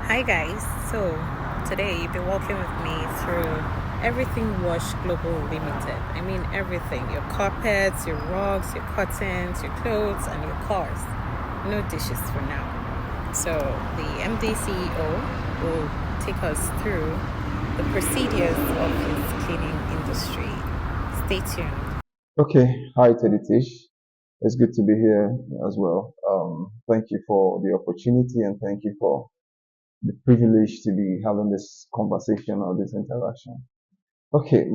Hi guys, so today you'll be walking with me through Everything Wash Global Limited. I mean everything, your carpets, your rugs, your curtains, your clothes and your cars. No dishes for now. So the MD CEO will take us through the procedures of his cleaning industry. Stay tuned. Okay, hi Teddy Tish. It's good to be here as well. Thank you for the opportunity and thank you for the privilege to be having this conversation or this interaction. Okay,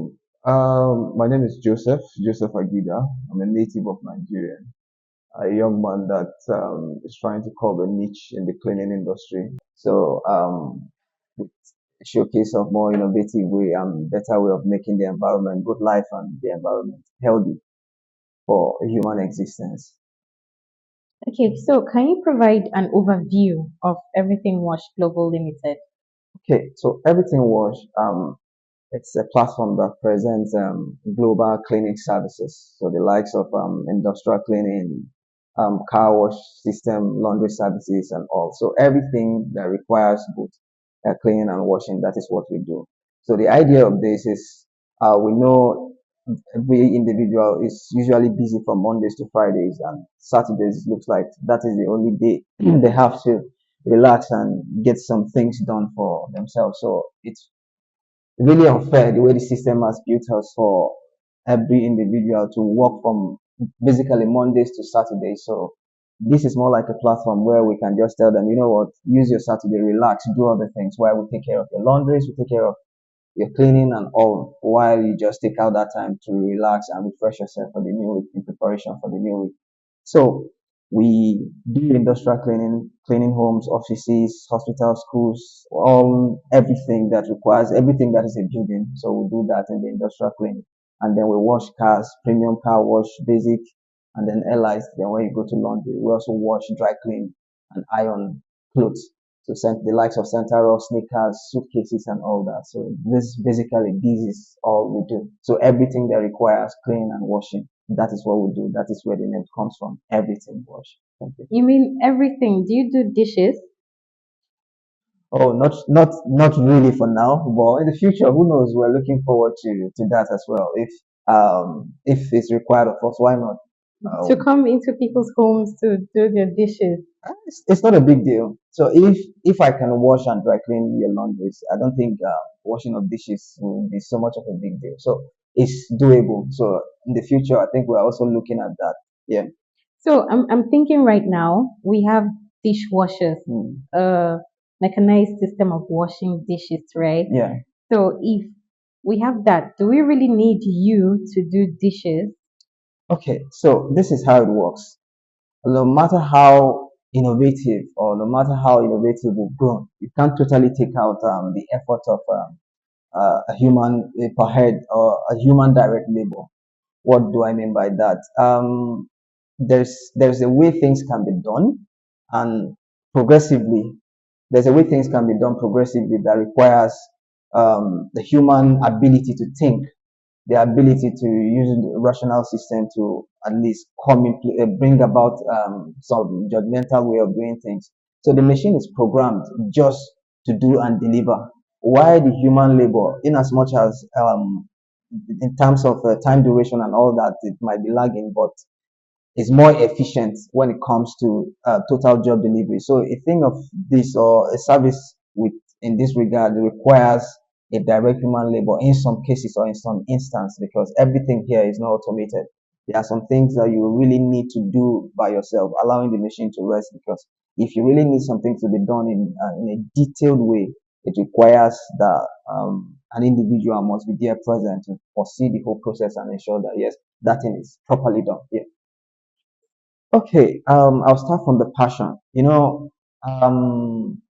my name is Joseph Agida. I'm a native of Nigeria, a young man that is trying to cover a niche in the cleaning industry. So, with a showcase of more innovative way and better way of making the environment, good life and the environment healthy for human existence. Okay, so can you provide an overview of Everything Wash Global Limited? Okay, so Everything Wash, it's a platform that presents global cleaning services. So the likes of industrial cleaning, car wash system, laundry services, and all. So everything that requires both cleaning and washing, that is what we do. So the idea of this is we know every individual is usually busy from Mondays to Fridays, and Saturdays looks like that is the only day they have to relax and get some things done for themselves. So it's really unfair the way the system has built us for every individual to work from basically Mondays to Saturdays. So this is more like a platform where we can just tell them, you know what, use your Saturday, relax, do other things while we take care of your laundries, we take care of your cleaning and all, while you just take out that time to relax and refresh yourself for the new week in preparation for the new week. So we do industrial cleaning, cleaning homes, offices, hospitals, schools, all everything that requires everything that is a building. So we do that in the industrial cleaning. And then we wash cars, premium car wash, basic, and then airlines. Then when you go to laundry, we also wash, dry clean, and iron clothes. So the likes of Centauro, sneakers, suitcases, and all that. So this is all we do. So everything that requires cleaning and washing, that is what we do. That is where the name comes from. Everything wash. Thank you. You mean everything? Do you do dishes? Oh, not really for now, but in the future, who knows? We're looking forward to that as well. If it's required of us, why not? To Um, come into people's homes to do their dishes? it's not a big deal. So if I can wash and dry clean your laundries, I don't think washing of dishes will be so much of a big deal. So it's doable. So in the future, I think we're also looking at that. Yeah. So I'm thinking right now we have dishwashers, Mm. mechanized system of washing dishes, right? Yeah. So if we have that, do we really need you to do dishes? Okay. So this is how it works. No matter how innovative or no matter how innovative we've grown, you can't totally take out the effort of a human per head or a human direct labor. What do I mean by that? There's a way things can be done, and progressively, there's a way things can be done progressively that requires the human ability to think, the ability to use the rational system to at least bring about some judgmental way of doing things. So the machine is programmed just to do and deliver. Why the human labor, in as much as in terms of time duration and all that, it might be lagging, but is more efficient when it comes to total job delivery. So a thing of this or a service with in this regard requires a direct human labor in some cases or in some instance because everything here is not automated. There are some things that you really need to do by yourself, allowing the machine to rest because if you really need something to be done in a detailed way, it requires that an individual must be there present to foresee the whole process and ensure that yes, that thing is properly done. Yeah. Okay, I'll start from the passion.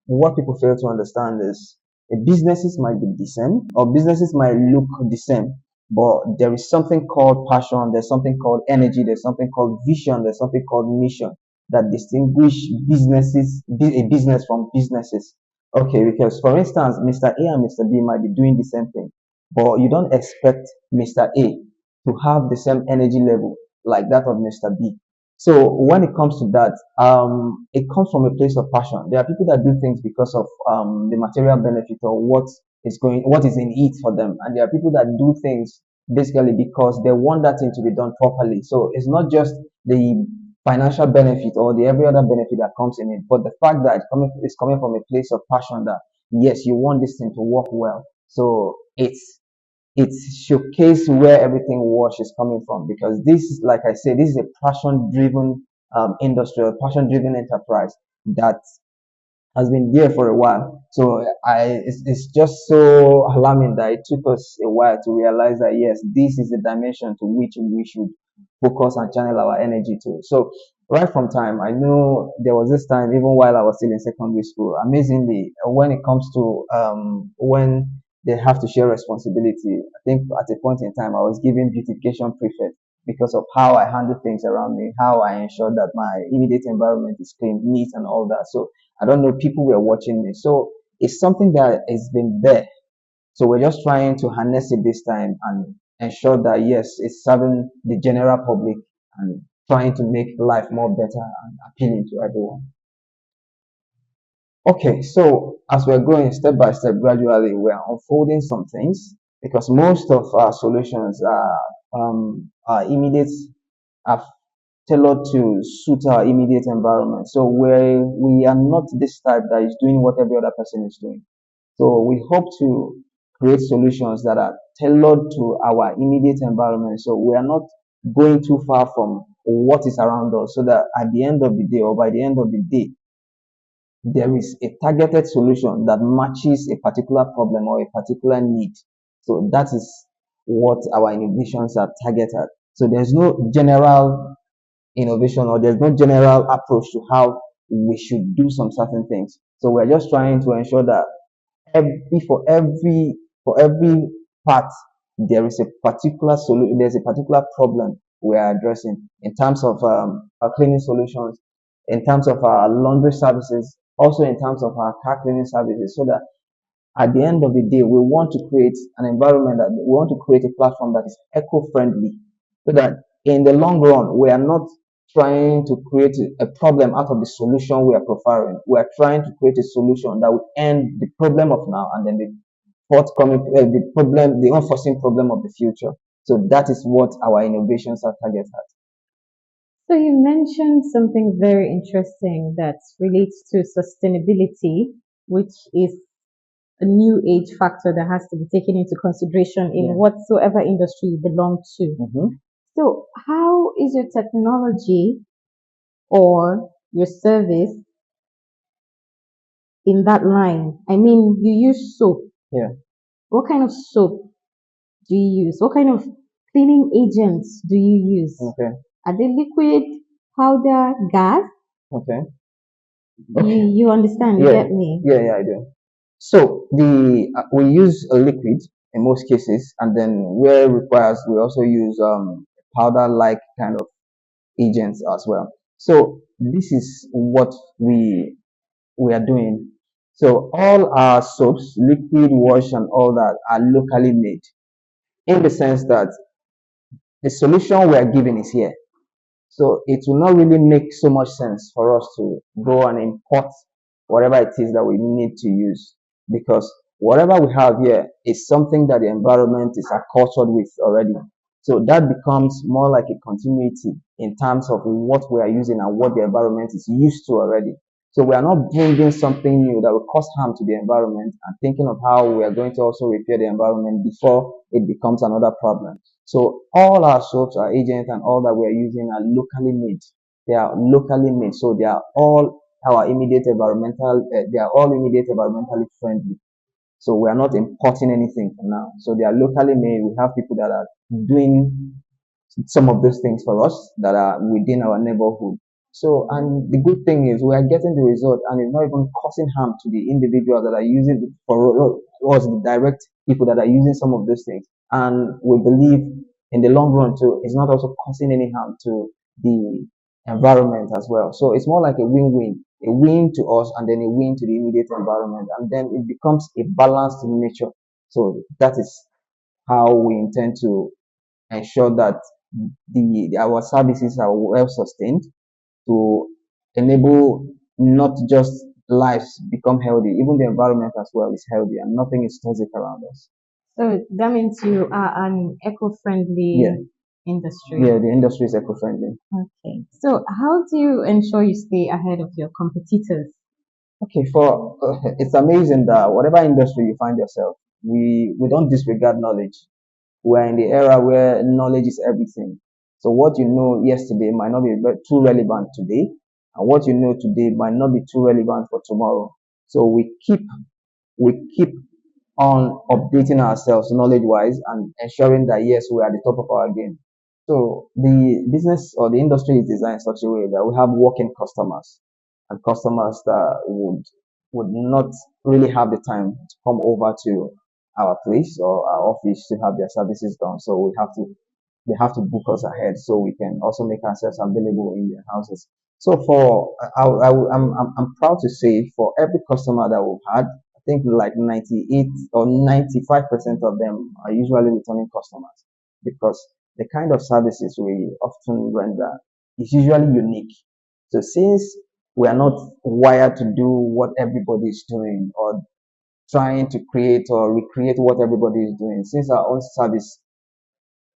What people fail to understand is businesses might be the same or businesses might look the same, but there is something called passion, there's something called energy, there's something called vision, there's something called mission that distinguish a business from businesses. Okay, because for instance, Mr. A and Mr. B might be doing the same thing, but you don't expect Mr. A to have the same energy level like that of Mr. B So when it comes to that, it comes from a place of passion. There are people that do things because of the material benefit or what is in it for them, and there are people that do things basically because they want that thing to be done properly. So it's not just the financial benefit or the every other benefit that comes in it, but the fact that it's coming from a place of passion that yes, you want this thing to work well. So it's showcase where everything wash is coming from, because this is, like I said, this is a passion driven industry, or passion driven enterprise that has been there for a while. So it's just so alarming that it took us a while to realize that yes, this is the dimension to which we should focus and channel our energy to. So right from time, I know there was this time, even while I was still in secondary school, amazingly, when it comes to when they have to share responsibility, I think at a point in time I was given beautification prefect because of how I handle things around me, how I ensure that my immediate environment is clean, neat, and all that. So I don't know, people were watching me. So it's something that has been there. So we're just trying to harness it this time and ensure that yes, it's serving the general public and trying to make life more better and appealing to everyone. Okay, so as we're going step by step, gradually, we're unfolding some things because most of our solutions are immediate, are tailored to suit our immediate environment. So we are not this type that is doing what every other person is doing. So we hope to create solutions that are tailored to our immediate environment. So we are not going too far from what is around us, so that at the end of the day, or by the end of the day, there is a targeted solution that matches a particular problem or a particular need. So that is what our innovations are targeted. So there's no general innovation, or there's no general approach to how we should do some certain things. So we're just trying to ensure that every for every for every part there is a particular solution, there's a particular problem we are addressing in terms of our cleaning solutions, in terms of our laundry services, also in terms of our car cleaning services, so that at the end of the day, we want to create an environment, that we want to create a platform that is eco-friendly, so that in the long run, we are not trying to create a problem out of the solution we are profiling. We are trying to create a solution that will end the problem of now and then the forthcoming, the problem, the unforeseen problem of the future. So that is what our innovations are targeted at. So you mentioned something very interesting that relates to sustainability, which is a new age factor that has to be taken into consideration in Yeah. whatsoever industry you belong to. Mhm. So how is your technology or your service in that line? I mean, you use soap. Yeah. What kind of soap do you use? What kind of cleaning agents do you use? Okay. Are they liquid, powder, gas? Okay. You understand? You Yeah. get me? Yeah. I do. So the we use a liquid in most cases, and then where it requires, we also use powder-like kind of agents as well. So this is what we are doing. So all our soaps, liquid wash, and all that are locally made, in the sense that the solution we are giving is here. So it will not really make so much sense for us to go and import whatever it is that we need to use, because whatever we have here is something that the environment is acculturated with already. So that becomes more like a continuity in terms of what we are using and what the environment is used to already. So we are not bringing something new that will cause harm to the environment and thinking of how we are going to also repair the environment before it becomes another problem. So all our soaps, our agents, and all that we are using are locally made. They are locally made, so they are all our immediate environmental. They are all immediate environmentally friendly. So we are not importing anything for now. So they are locally made. We have people that are doing some of those things for us that are within our neighborhood. So, and the good thing is we are getting the result, and it's not even causing harm to the individuals that are using it for us, the direct people that are using some of those things. And we believe in the long run too, it's not also causing any harm to the environment as well. So it's more like a win to us and then a win to the immediate environment. And then it becomes a balanced nature. So that is how we intend to ensure that our services are well sustained to enable not just lives become healthy, even the environment as well is healthy and nothing is toxic around us. So that means you are an Yeah, eco-friendly industry. yeah, the industry is eco-friendly. Okay. So how do you ensure you stay ahead of your competitors? Okay, for it's amazing that whatever industry you find yourself, we don't disregard knowledge. We're in the era where knowledge is everything. So what you know yesterday might not be too relevant today, and what you know today might not be too relevant for tomorrow. So we keep on updating ourselves knowledge-wise and ensuring that yes, we are at the top of our game. So the business or the industry is designed in such a way that we have working customers and customers that would not really have the time to come over to our place or our office to have their services done. So they have to book us ahead so we can also make ourselves available in their houses. So I'm proud to say for every customer that we've had, I think like 98 or 95% of them are usually returning customers because the kind of services we often render is usually unique. So since we are not wired to do what everybody is doing or trying to create or recreate what everybody is doing, since our own service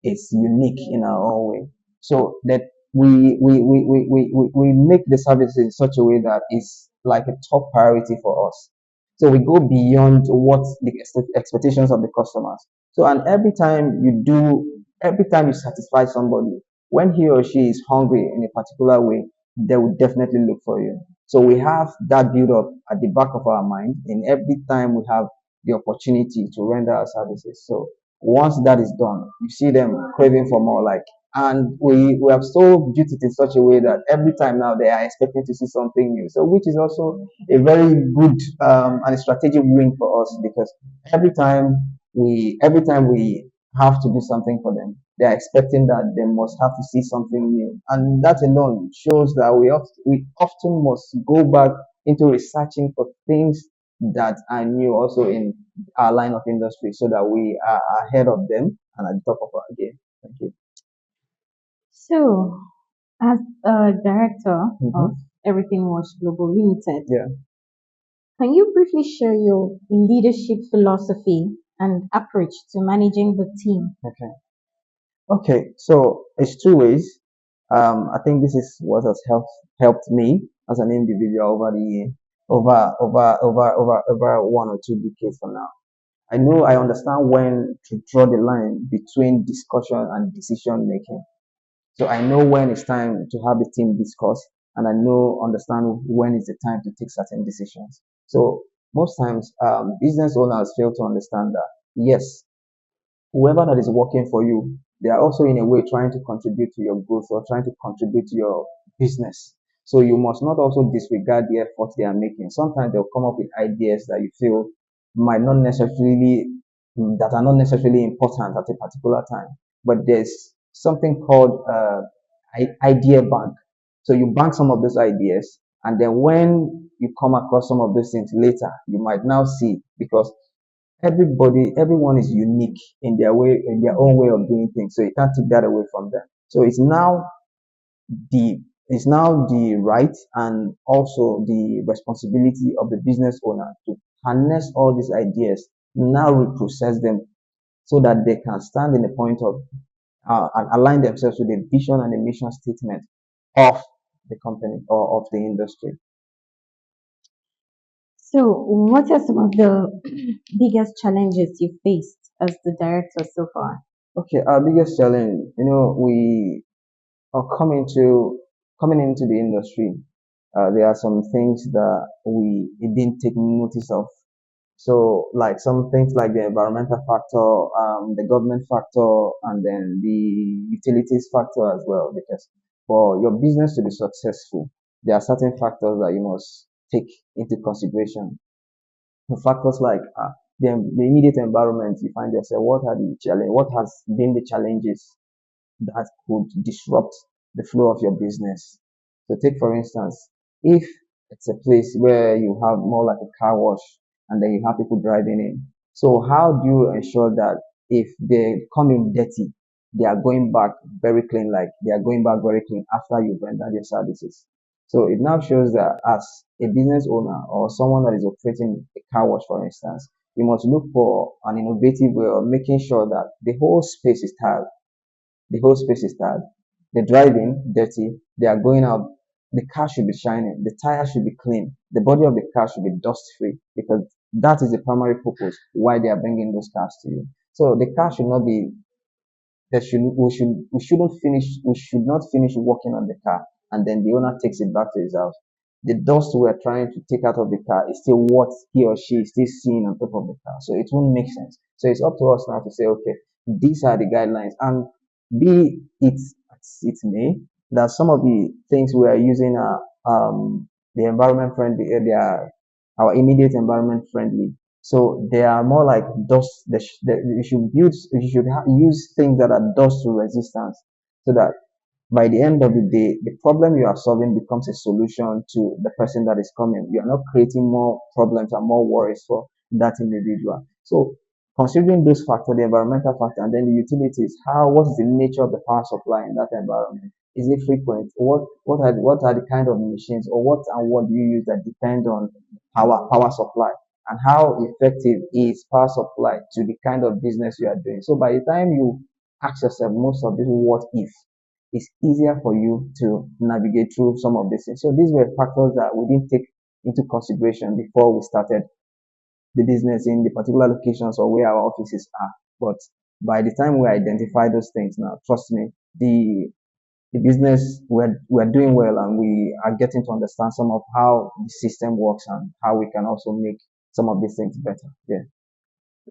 is unique in our own way. So that we make the services in such a way that is like a top priority for us. So we go beyond what the expectations of the customers. So and every time you satisfy somebody, when he or she is hungry in a particular way, they will definitely look for you. So we have that build up at the back of our mind in every time we have the opportunity to render our services. So once that is done, you see them craving for more. Like, and we have so built it in such a way that every time now they are expecting to see something new. So, which is also a very good and a strategic win for us because every time we have to do something for them, they are expecting that they must have to see something new, and that alone shows that we often must go back into researching for things that are new also in our line of industry so that we are ahead of them and at the top of our game. Thank you. So, as a director Hmm. of Everything Wash Global Limited, Yeah. can you briefly share your leadership philosophy and approach to managing the team? Okay. Okay. So it's two ways. I think this is what has helped me as an individual over the year, over 1 or 2 decades from now. I understand when to draw the line between discussion and decision making. So I know when it's time to have the team discuss, and I know understand when is the time to take certain decisions. So most times, business owners fail to understand that yes, whoever that is working for you, they are also in a way trying to contribute to your growth or trying to contribute to your business. So you must not also disregard the effort they are making. Sometimes they'll come up with ideas that you feel might not necessarily that are not necessarily important at a particular time. But there's something called idea bank. So you bank some of those ideas, and then when you come across some of those things later, you might now see because everyone is unique in their own way of doing things. So you can't take that away from them. So the it's now the right and also the responsibility of the business owner to harness all these ideas, now reprocess them so that they can stand in the point of and align themselves with the vision and the mission statement of the company or of the industry. So, what are some of the biggest challenges you faced as the director so far? Okay, our biggest challenge, we are coming into the industry. There are some things that we didn't take notice of. So, like some things like the environmental factor, the government factor, and then the utilities factor as well. Because for your business to be successful, there are certain factors that you must take into consideration. The factors like the immediate environment you find yourself. What are the challenge? What has been the challenges that could disrupt the flow of your business? So take for instance, if it's a place where you have more like a car wash and then you have people driving in. So how do you ensure that if they come in dirty, they are going back very clean, like they are going back very clean after you've rendered your services. So it now shows that as a business owner or someone that is operating a car wash, for instance, you must look for an innovative way of making sure that the whole space is tiled. The whole space is tiled. They're driving dirty. They are going out. The car should be shining. The tire should be clean. The body of the car should be dust free because that is the primary purpose why they are bringing those cars to you. So the car should not be that should we shouldn't finish we should not finish working on the car and then the owner takes it back to his house. The dust we are trying to take out of the car is still what he or she is still seeing on top of the car. So it won't make sense. So it's up to us now to say, okay, these are the guidelines, and be it as it may that some of the things we are using are the environment friendly, they are our immediate environment friendly. So they are more like dust. You should use things that are dust resistance, so that by the end of the day, the problem you are solving becomes a solution to the person that is coming. You are not creating more problems and more worries for that individual. So considering those factors, the environmental factor, and then the utilities, what is the nature of the power supply in that environment? Is it frequent? What are the kind of machines, or what do you use that depend on power supply? And how effective is power supply to the kind of business you are doing? So by the time you ask yourself most of this what if, it's easier for you to navigate through some of these things. So these were factors that we didn't take into consideration before we started the business in the particular locations or where our offices are. But by the time we identify those things now, trust me, the business we're doing well, and we are getting to understand some of how the system works and how we can also make some of these things better. Yeah.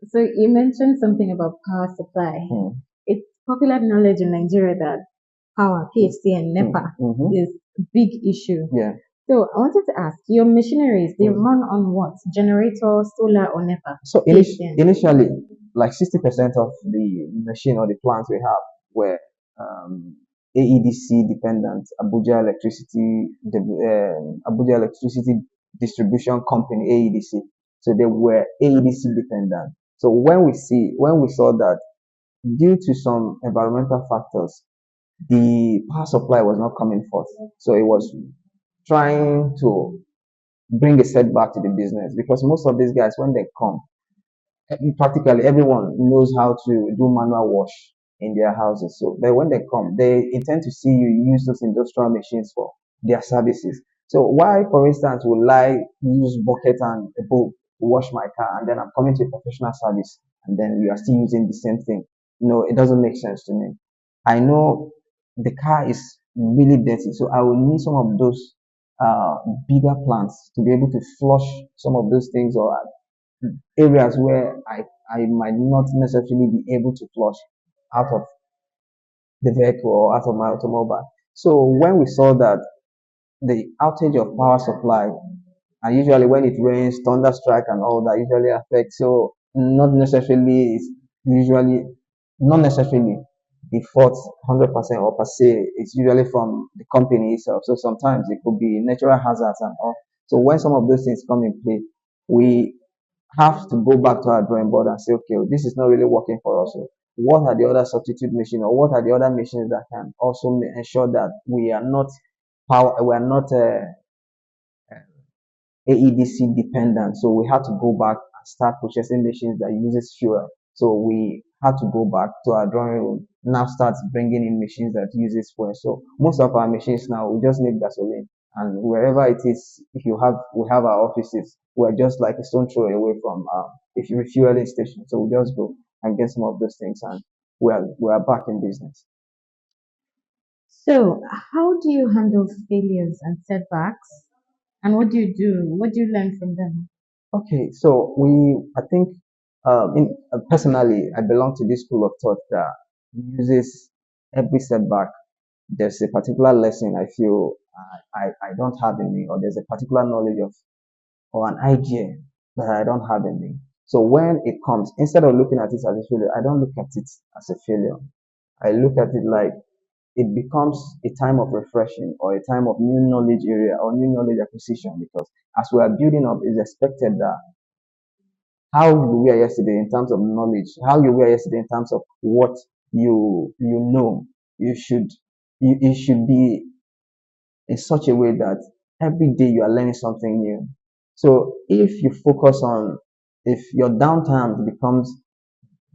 So you mentioned something about power supply. Hmm. It's popular knowledge in Nigeria that power, PHC, and NEPA Mm-hmm. is a big issue. Yeah. So I wanted to ask, your machineries, they Mm. run on what? Generator, solar, or NEPA? So PHC and initially, like 60% of the machine or the plants we have were AEDC dependent, Abuja Electricity Distribution Company, AEDC. So they were AEDC dependent. So when we saw that due to some environmental factors, the power supply was not coming forth. So it was trying to bring a setback to the business, because most of these guys, when they come, practically everyone knows how to do manual wash in their houses. So but when they come, they intend to see you use those industrial machines for their services. So why, for instance, will I use bucket and a bowl to wash my car, and then I'm coming to a professional service and then we are still using the same thing? No, it doesn't make sense to me. I know the car is really dirty, so I will need some of those uh, bigger plants to be able to flush some of those things, or areas where I might not necessarily be able to flush out of the vehicle or out of my automobile. So when we saw that the outage of power supply, and usually when it rains, thunderstrike and all that usually affects, so usually not necessarily the fault 100% or per se, it's usually from the company itself. So sometimes it could be natural hazards and all. So when some of those things come in play, we have to go back to our drawing board and say, okay, this is not really working for us. So what are the other substitute machines, or what are the other machines that can also ensure that we are not AEDC dependent? So we had to go back and start purchasing machines that uses fuel. So we had to go back to our drawing room, now start bringing in machines that uses fuel. So most of our machines now, we just need gasoline. And wherever it is, we have our offices, we're just like a stone throw away from a refueling station. So we just go and get some of those things, and we are back in business. so how do you handle failures and setbacks? And what do you do? What do you learn from them? Okay, so I think, personally, I belong to this school of thought that uses every setback. There's a particular lesson I feel I don't have in me, or there's a particular knowledge of, or an idea that I don't have in me. So when it comes, instead of looking at it as a failure, I don't look at it as a failure. I look at it like it becomes a time of refreshing, or a time of new knowledge area or new knowledge acquisition, because as we are building up, it's expected that how you were yesterday in terms of knowledge, how you were yesterday in terms of what you know you should be in such a way that every day you are learning something new. So if you focus on, if your downtime becomes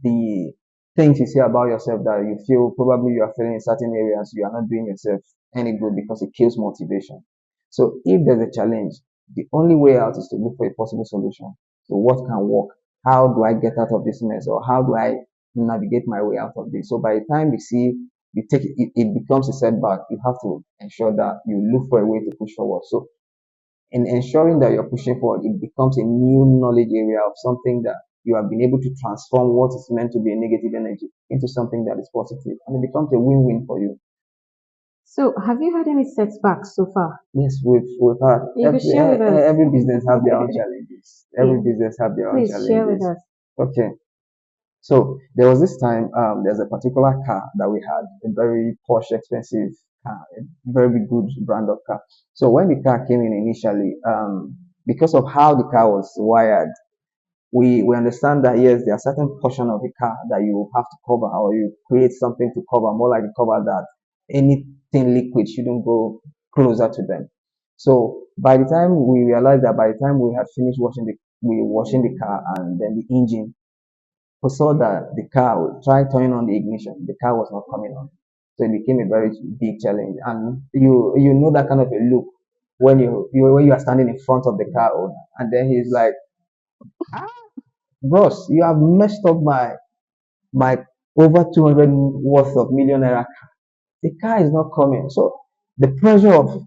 the things you say about yourself that you feel probably you are failing in certain areas, you are not doing yourself any good because it kills motivation. So if there's a challenge, the only way out is to look for a possible solution. So what can work? How do I get out of this mess, or how do I navigate my way out of this? So by the time you see you take it becomes a setback, you have to ensure that you look for a way to push forward. So in ensuring that you're pushing forward, it becomes a new knowledge area of something that you have been able to transform what is meant to be a negative energy into something that is positive, and it becomes a win-win for you. So, have you had any setbacks so far? Yes, we've had You could share with us. every business have their own challenges. Every Yeah. business have their own Please share with challenges. us. Okay, so there was this time, there's a particular car that we had, a very posh, expensive car, a very good brand of car. So when the car came in initially, because of how the car was wired, we understand that yes, there are certain portion of the car that you have to cover, or you create something to cover, more like a cover that anything liquid shouldn't go closer to them. So by the time we realized that by the time we had finished we were washing the car and then the engine, we saw that the car would try turning on the ignition, the car was not coming on. So it became a very big challenge. And you know that kind of a look when you are standing in front of the car owner, and then he's like, "Bros, you have messed up my over 200 worth of millionaire car. The car is not coming." So the pressure of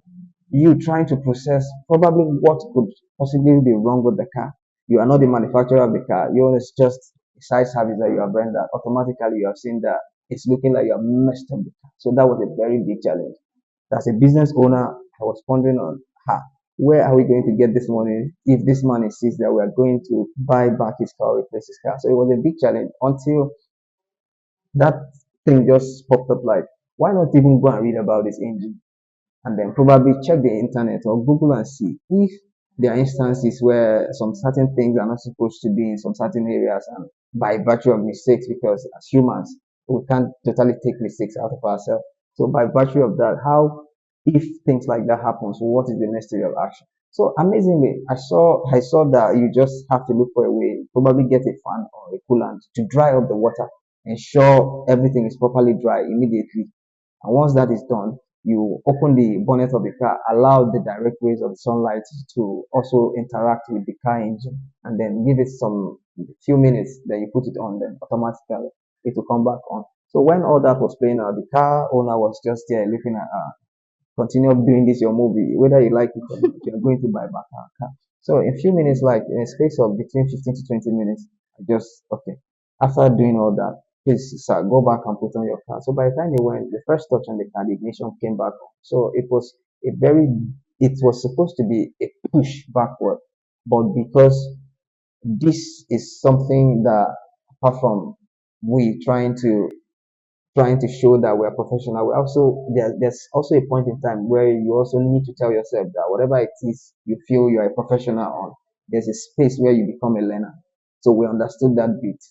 you trying to process probably what could possibly be wrong with the car. You are not the manufacturer of the car. Yours is just a side service that you have rendered. Automatically, you have seen that it's looking like you have messed up the car. So that was a very big challenge. As a business owner, I was pondering on how, where are we going to get this money if this man insists that we are going to buy back his car, replace his car. So it was a big challenge until that thing just popped up like, why not even go and read about this engine? And then probably check the internet or Google and see if there are instances where some certain things are not supposed to be in some certain areas, and by virtue of mistakes, because as humans, we can't totally take mistakes out of ourselves. So by virtue of that, how, if things like that happens, what is the next area of action? So amazingly, I saw that you just have to look for a way, probably get a fan or a coolant to dry up the water, ensure everything is properly dry immediately. And once that is done, you open the bonnet of the car, allow the direct rays of the sunlight to also interact with the car engine, and then give it some few minutes. Then you put it on, then automatically it will come back on. So when all that was playing out, the car owner was just there looking at continue doing this your movie, whether you like it or not, you're going to buy back our car. So in a few minutes, like in a space of between 15 to 20 minutes, I just okay. After doing all that, please sir, go back and put on your car. So by the time he went, the first touch on the car, the ignition came back on. So it was supposed to be a push backward, but because this is something that apart from we trying to show that we're professional. We also there's also a point in time where you also need to tell yourself that whatever it is you feel you are a professional on, there's a space where you become a learner. So we understood that bit.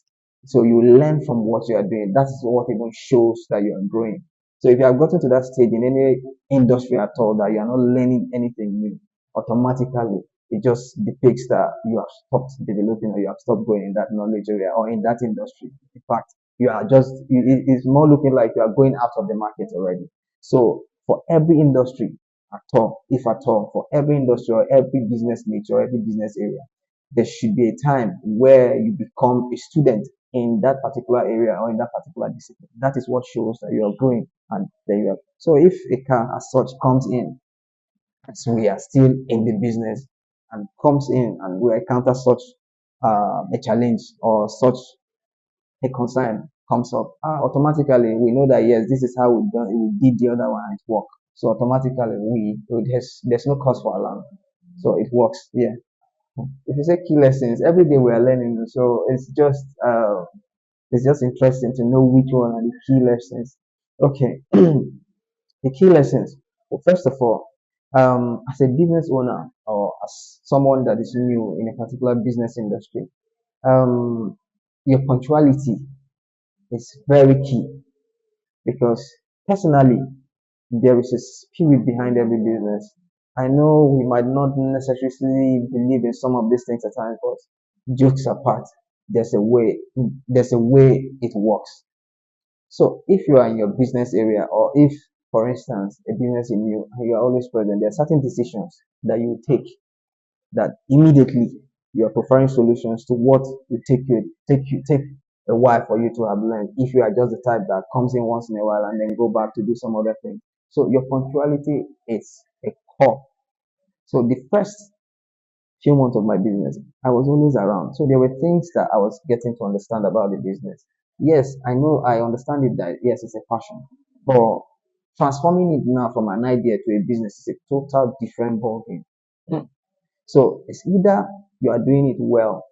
So you learn from what you are doing. That is what even shows that you are growing. So if you have gotten to that stage in any industry at all that you are not learning anything new, automatically it just depicts that you have stopped developing or you have stopped going in that knowledge area or in that industry. In fact, you are just it's more looking like you are going out of the market already. So for every industry at all, if at all, for every industry or every business niche or every business area, there should be a time where you become a student in that particular area or in that particular discipline. That is what shows that you are growing and that you are. So if a car as such comes in as we are still in the business and comes in and we encounter such a challenge or such a concern comes up, automatically we know that yes, this is how we did the other one and it worked. So automatically there's no cause for alarm. So it works. Yeah. If you say key lessons, every day we are learning. So it's just interesting to know which one are the key lessons. Okay. The key lessons. Well, first of all, as a business owner or as someone that is new in a particular business industry, your punctuality is very key. because personally, there is a spirit behind every business. I know we might not necessarily believe in some of these things at times, but jokes apart, there's a way, there's a way it works. So if you are in your business area, or if, for instance, a business in you, and you are always present, there are certain decisions that you take that immediately you are preferring solutions to what will take a while for you to have learned. If you are just the type that comes in once in a while and then go back to do some other thing, so your punctuality is a core. So the first few months of my business, I was always around. So there were things that I was getting to understand about the business. Yes, I know, I understand it that yes, it's a passion, but transforming it now from an idea to a business is a total different ballgame. So it's either you are doing it well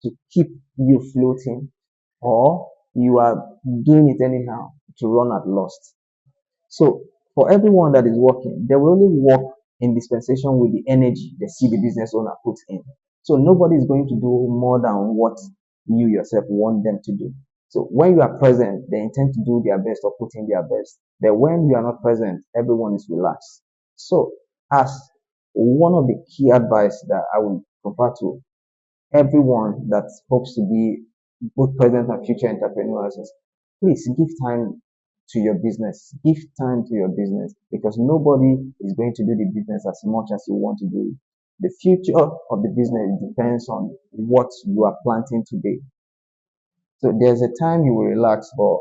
to keep you floating, or you are doing it anyhow to run at lost. So for everyone that is working, they will only work in dispensation with the energy they see the business owner puts in. So nobody is going to do more than what you yourself want them to do. So when you are present, they intend to do their best or put in their best. But when you are not present, everyone is relaxed. So as one of the key advice that I would prefer to everyone that hopes to be both present and future entrepreneurs is please give time to your business. Give time to your business because nobody is going to do the business as much as you want to do it. The future of the business depends on what you are planting today. So there's a time you will relax, but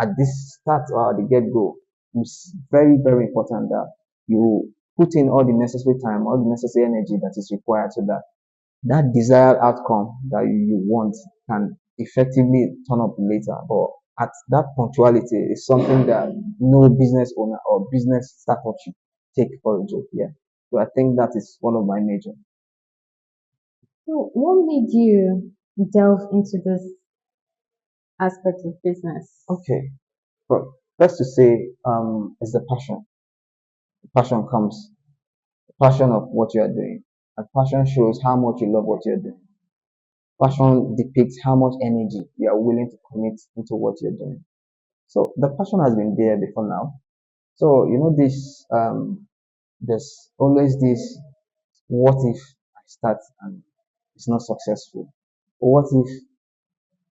at this start or at the get go, it's very, very important that you put in all the necessary time, all the necessary energy that is required so that that desired outcome that you want can effectively turn up later. But at that punctuality is something that no business owner or business startup should take for a joke. Yeah. So I think that is one of my major. So, what made you delve into this aspect of business? Okay. But first to say, is the passion. The passion comes, the passion of what you are doing. And passion shows how much you love what you're doing. Passion depicts how much energy you are willing to commit into what you're doing. So the passion has been there before now. So this there's always this what if I start and it's not successful? Or what if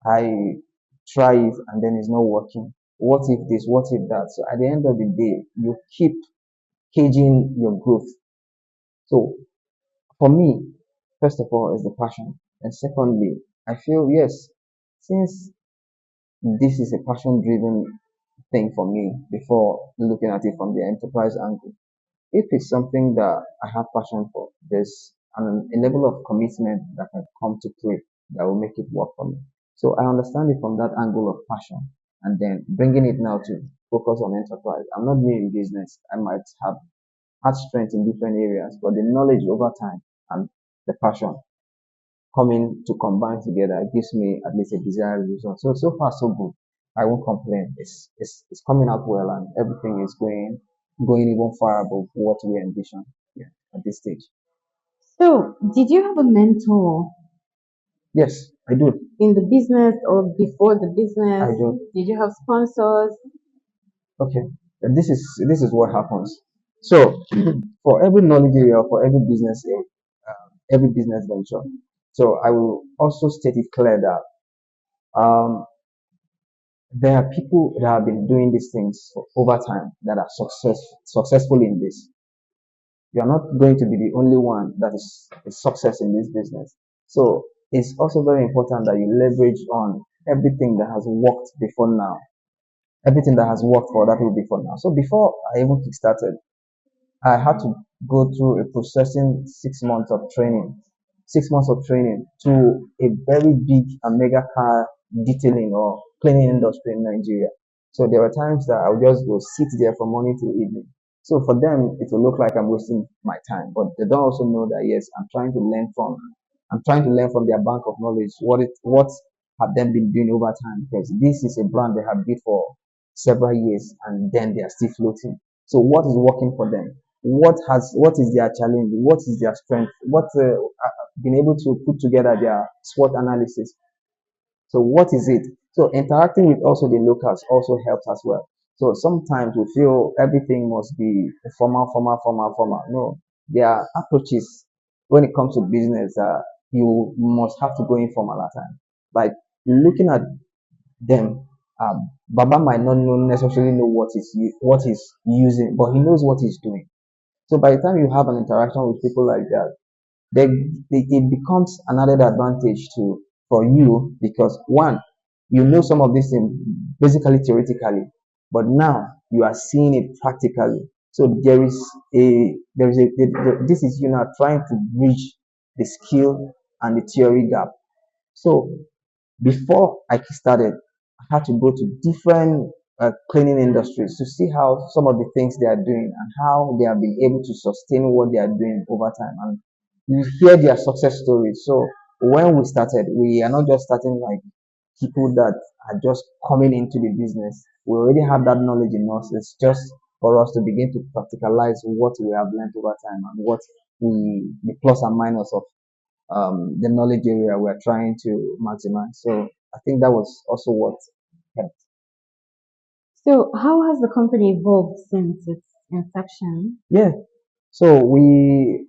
I try it and then it's not working? What if this? What if that? So at the end of the day, you keep caging your growth. So for me, first of all, is the passion. And secondly, I feel yes, since this is a passion driven thing for me before looking at it from the enterprise angle. If it's something that I have passion for, there's a level of commitment that can come to play that will make it work for me. So I understand it from that angle of passion and then bringing it now to focus on enterprise. I'm not new in business. I might have had strength in different areas, but the knowledge over time and the passion coming to combine together gives me at least a desired result. So far so good. I won't complain. It's coming out well and everything is going even far above what we envision, yeah, at this stage. So, did you have a mentor Yes, I do. in the business or before the I business? do. Did you have sponsors? Okay. And this is what happens. So for every knowledge area, for every business venture, so I will also state it clear that there are people that have been doing these things for over time that are successful in this. You are not going to be the only one that is a success in this business. So it's also very important that you leverage on everything that has worked before now, everything that has worked for that people before now. So before I even kickstarted, I had to go through a processing 6 months of training, 6 months of training to a very big and mega car detailing or cleaning industry in Nigeria. So there were times that I would just go sit there from morning till evening. So for them, it will look like I'm wasting my time, but they don't also know that yes, I'm trying to learn from their bank of knowledge. What have them been doing over time? Because this is a brand they have built for several years, and then they are still floating. So what is working for them? What is their challenge? What is their strength? What been able to put together their SWOT analysis. So what is it? So interacting with also the locals also helps as well. So sometimes we feel everything must be formal, formal, formal, formal. No, there are approaches when it comes to business. You must have to go informal at times. Like looking at them, Baba might not necessarily know what he's using, but he knows what he's doing. So by the time you have an interaction with people like that, it becomes another advantage to for you because one, you know some of these things basically theoretically, but now you are seeing it practically. So this is you now trying to bridge the skill and the theory gap. So before I started, I had to go to different cleaning industries to see how some of the things they are doing and how they have been able to sustain what they are doing over time. And you hear their success stories. So when we started, we are not just starting like people that are just coming into the business. We already have that knowledge in us. It's just for us to begin to practicalize what we have learned over time and what the plus and minus of the knowledge area we're trying to maximize. So I think that was also what helped. So, how has the company evolved since its inception? Yeah. So we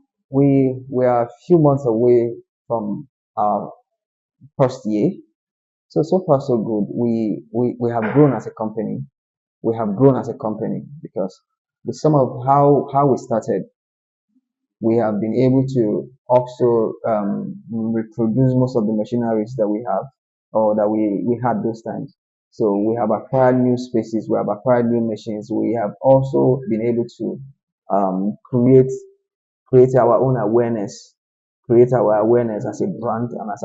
are a few months away from our first year. So far so good. We have grown as a company. We have grown as a company because with some of how we started, we have been able to also reproduce most of the machineries that we have or that we had those times. So we have acquired new spaces, we have acquired new machines. We have also been able to create our own awareness, create our awareness as a brand and as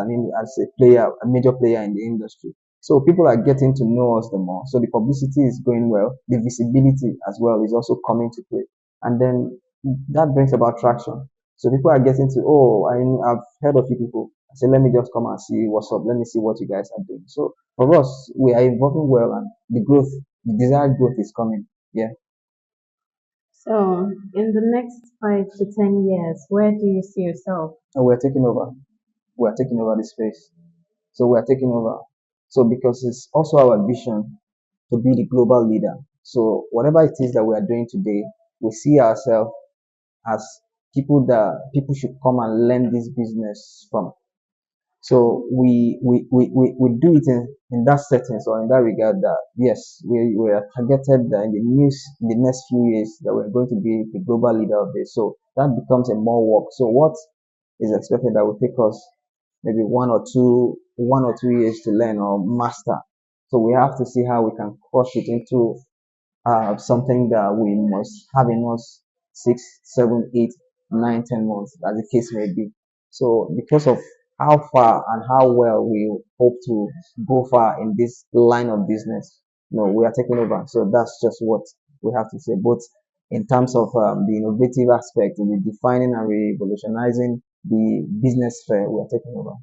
a player, a major player in the industry. So people are getting to know us the more. So the publicity is going well. The visibility as well is also coming to play. And then that brings about traction. So people are getting to, oh, I've heard of you people. I say, let me just come and see what's up. Let me see what you guys are doing. So for us, we are evolving well and the desired growth is coming. Yeah. So, in the next 5 to 10 years, where do you see yourself? And we're taking over. We're taking over the space. So we are taking over. So because it's also our vision to be the global leader. So whatever it is that we are doing today, we see ourselves as people that people should come and learn this business from. So we do it in that setting or in that regard that yes, we are targeted that in the next few years that we're going to be the global leader of this. So that becomes a more work. So what is expected that will take us maybe 1 or 2 years to learn or master. So we have to see how we can crush it into something that we must have in us 6, 7, 8, 9, 10 months, as the case may be. So because of how far and how well we hope to go far in this line of business, we are taking over. So that's just what we have to say. Both in terms of the innovative aspect, the defining and revolutionizing the business sphere, we are taking over.